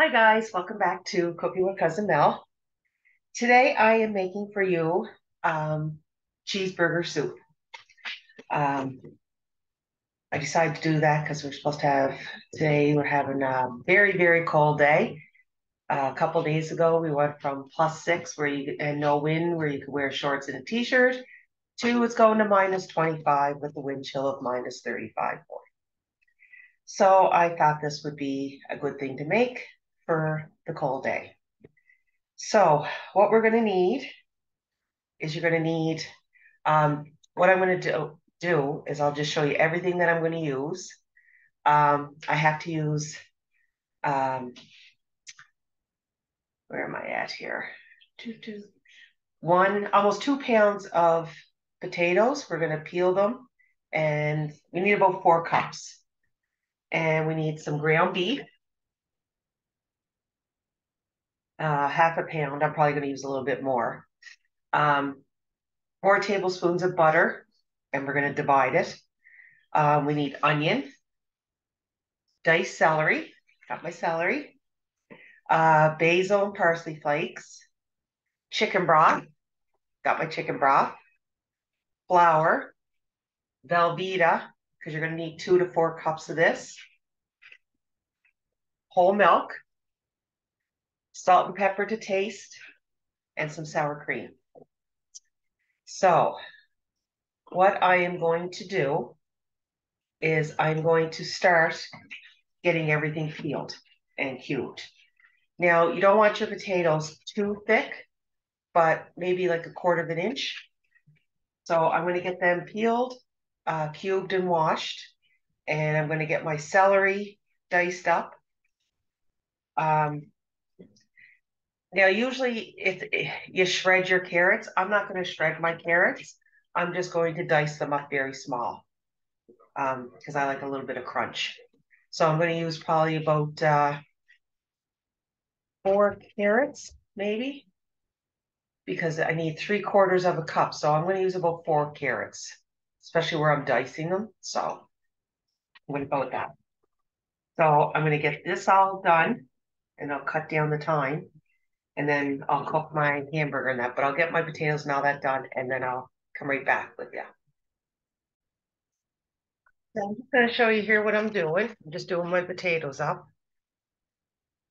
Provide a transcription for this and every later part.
Hi guys, welcome back to Cooking with Cousin Mel. Today I am making for you um, cheeseburger soup. Um, I decided to do that because we're supposed to have today. We're having a very, very cold day. A couple days ago, we went from +6 and no wind, where you could wear shorts and a t-shirt, to it's going to -25 with the wind chill of -35. So I thought this would be a good thing to make for the cold day. So what we're going to need is you're going to need, what I'm going to do is I'll just show you everything that I'm going to use. I have to use, um, where am I at here? Almost 2 pounds of potatoes. We're going to peel them, and we need about 4 cups. And we need some ground beef, half a pound. I'm probably going to use a little bit more. Um, 4 tablespoons of butter, and we're going to divide it. We need onion, diced celery. Got my celery. Basil and parsley flakes. Chicken broth. Got my chicken broth. Flour. Velveeta, because you're going to need 2 to 4 cups of this. Whole milk. Salt and pepper to taste. And some sour cream. So, what I am going to do is I'm going to start getting everything peeled and cubed. Now, you don't want your potatoes too thick, but maybe like a quarter of an inch. So I'm going to get them peeled, cubed and washed, and I'm going to get my celery diced up. Now, usually if you shred your carrots, I'm not going to shred my carrots. I'm just going to dice them up very small because I like a little bit of crunch. So I'm going to use probably about 4 carrots, maybe, because I need 3/4 of a cup. So I'm going to use about 4 carrots, especially where I'm dicing them. So I'm going to go with that. So I'm going to get this all done, and I'll cut down the time, and then I'll cook my hamburger and that, but I'll get my potatoes and all that done, and then I'll come right back with you. So I'm just going to show you here what I'm doing. I'm just doing my potatoes up.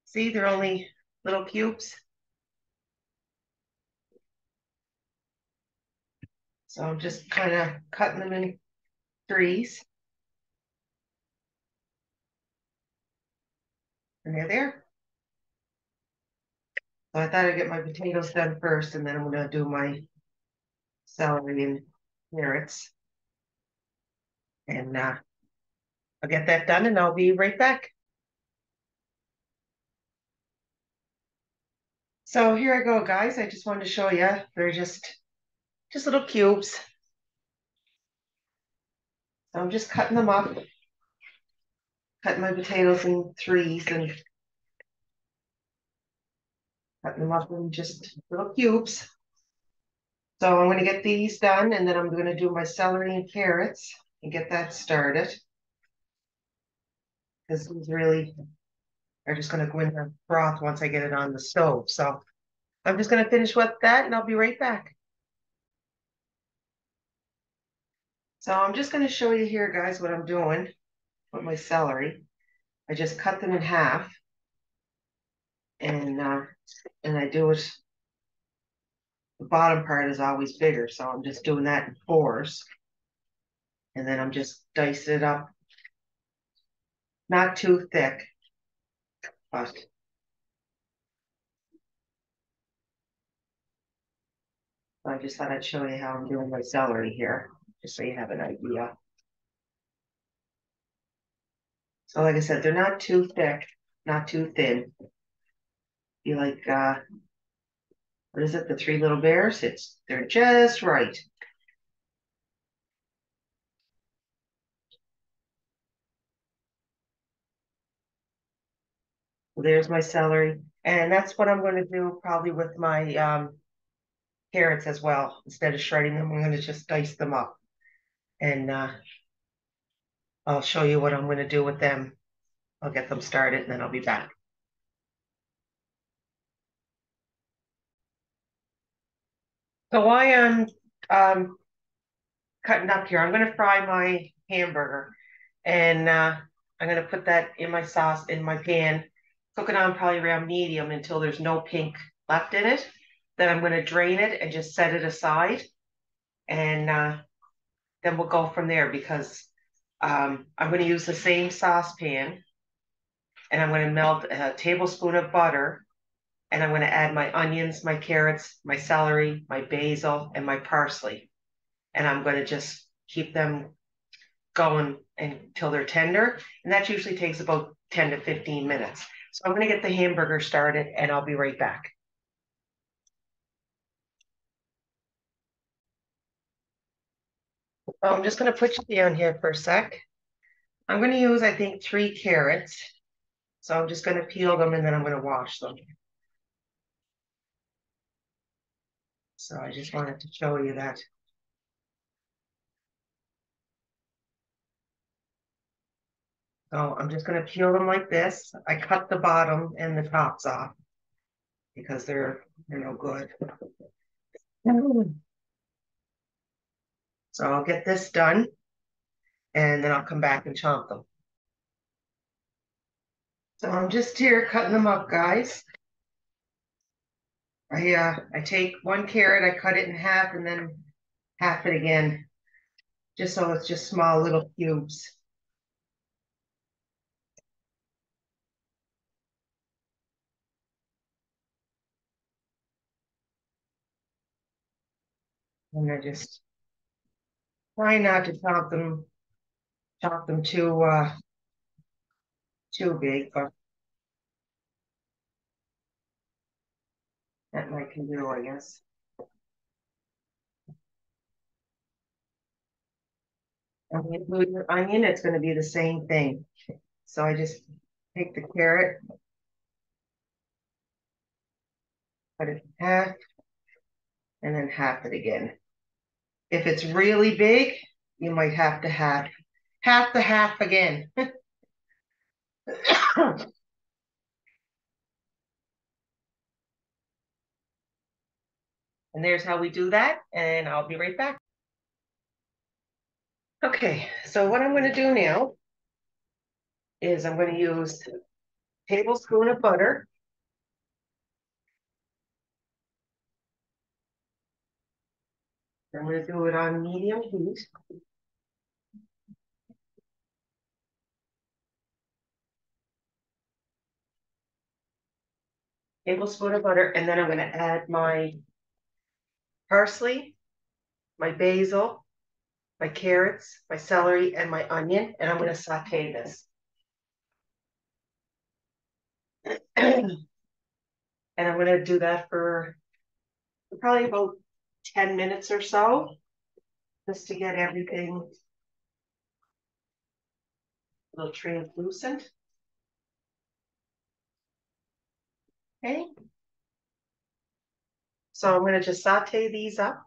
See, they're only little cubes. So I'm just kind of cutting them in threes. And they're there. So I thought I'd get my potatoes done first, and then I'm going to do my celery and carrots. And I'll get that done, and I'll be right back. So here I go, guys. I just wanted to show you. They're just little cubes. So I'm just cutting them up, cutting my potatoes in threes and cutting them up in just little cubes. So I'm going to get these done, and then I'm going to do my celery and carrots and get that started. Because these really are just going to go in the broth once I get it on the stove. So I'm just going to finish with that, and I'll be right back. So I'm just going to show you here, guys, what I'm doing with my celery. I just cut them in half, and I do it. The bottom part is always bigger, so I'm just doing that in fours, and then I'm just dicing it up, not too thick, but I just thought I'd show you how I'm doing my celery here, just so you have an idea. So like I said, they're not too thick, not too thin. You like what is it, the Three Little Bears? They're just right. So there's my celery. And that's what I'm going to do probably with my carrots as well. Instead of shredding them, I'm going to just dice them up. And I'll show you what I'm going to do with them. I'll get them started and then I'll be back. So while I'm um, cutting up here, I'm going to fry my hamburger. And I'm going to put that in my sauce in my pan, cook it on probably around medium until there's no pink left in it. Then I'm going to drain it and just set it aside. And then we'll go from there because I'm going to use the same saucepan and I'm going to melt a tablespoon of butter and I'm going to add my onions, my carrots, my celery, my basil, and my parsley. And I'm going to just keep them going until they're tender. And that usually takes about 10 to 15 minutes. So I'm going to get the hamburger started and I'll be right back. So I'm just going to put you down here for a sec. I'm going to use, I think, 3 carrots. So I'm just going to peel them and then I'm going to wash them. So I just wanted to show you that. So I'm just going to peel them like this. I cut the bottom and the tops off because they're no good. So I'll get this done and then I'll come back and chop them. So I'm just here cutting them up, guys. I take 1 carrot, I cut it in half and then half it again, just so it's just small little cubes. And I just try not to chop them too big, but that I can do, I guess. And when you include your onion, it's going to be the same thing. So I just take the carrot, cut it in half, and then half it again. If it's really big, you might have to half the half again. And there's how we do that, and I'll be right back. Okay, so what I'm going to do now is I'm going to use a tablespoon of butter. I'm going to do it on medium heat. Tablespoon of butter, and then I'm going to add my parsley, my basil, my carrots, my celery, and my onion, and I'm going to saute this. And I'm going to do that for probably about 10 minutes or so, just to get everything a little translucent. Okay. So I'm going to just saute these up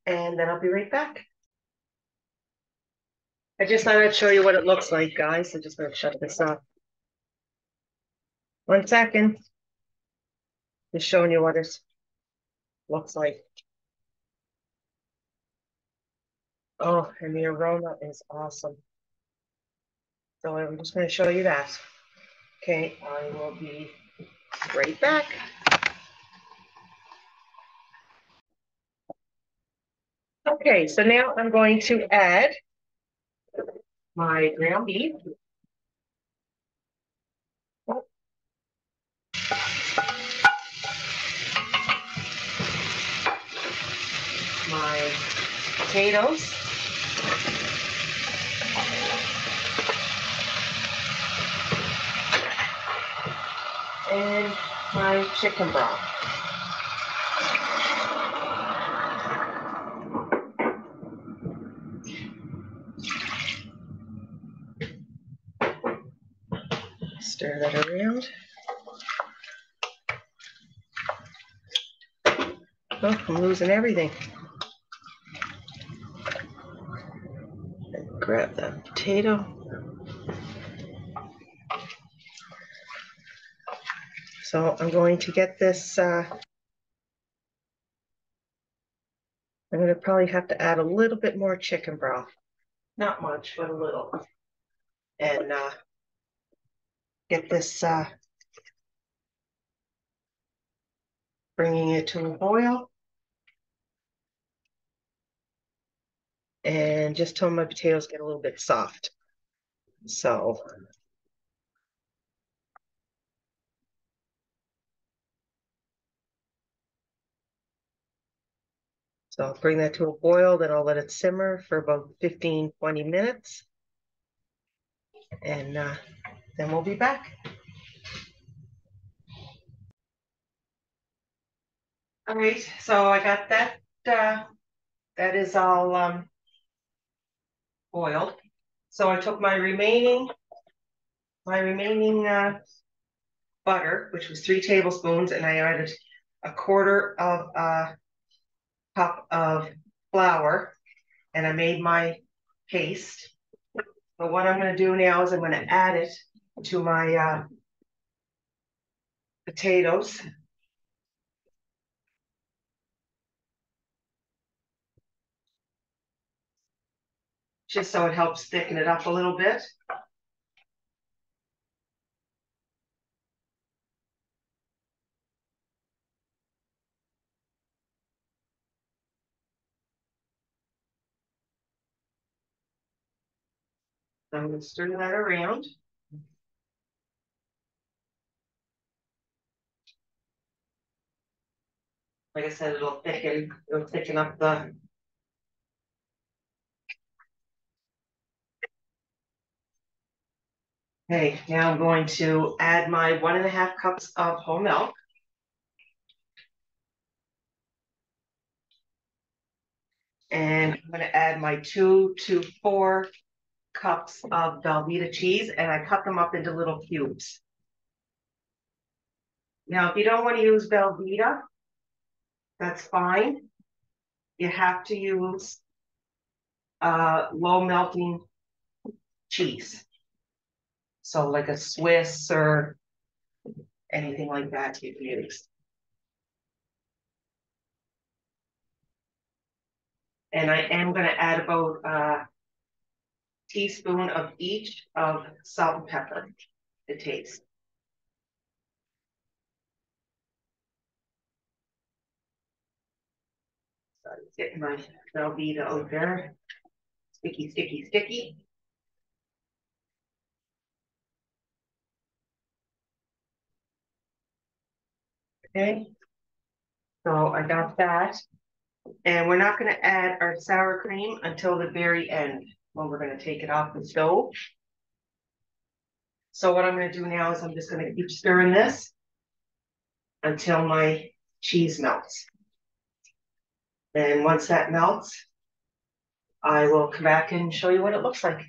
and then I'll be right back. I just thought I'd show you what it looks like, guys. I'm just going to shut this off. 1 second. Just showing you what it looks like. Oh, and the aroma is awesome. So I'm just going to show you that. Okay, I will be right back. Okay, so now I'm going to add my ground beef. My potatoes. And my chicken broth. Stir that around. Oh, I'm losing everything. Grab that potato. So I'm going to get this I'm going to probably have to add a little bit more chicken broth. Not much, but a little. And get this, bringing it to a boil. And just till my potatoes get a little bit soft. So I'll bring that to a boil, then I'll let it simmer for about 15, 20 minutes. And then we'll be back. All right, so I got that, that is all boiled. So I took my remaining butter, which was 3 tablespoons, and I added a quarter of a cup of flour, and I made my paste. So what I'm going to do now is I'm going to add it to my potatoes. Just so it helps thicken it up a little bit. So I'm going to stir that around. Like I said, it'll thicken up the. Okay, now I'm going to add my 1.5 cups of whole milk. And I'm going to add my 2 to 4 cups of Velveeta cheese, and I cut them up into little cubes. Now, if you don't want to use Velveeta, that's fine. You have to use low melting cheese. So like a Swiss or anything like that you can use. And I am going to add about a teaspoon of each of salt and pepper to taste. So I'm getting my Velveeta out there. Sticky, sticky, sticky. Okay. So I got that. And we're not going to add our sour cream until the very end when we're going to take it off the stove. So what I'm going to do now is I'm just going to keep stirring this until my cheese melts. And once that melts, I will come back and show you what it looks like.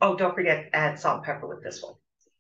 Oh, don't forget to add salt and pepper with this one.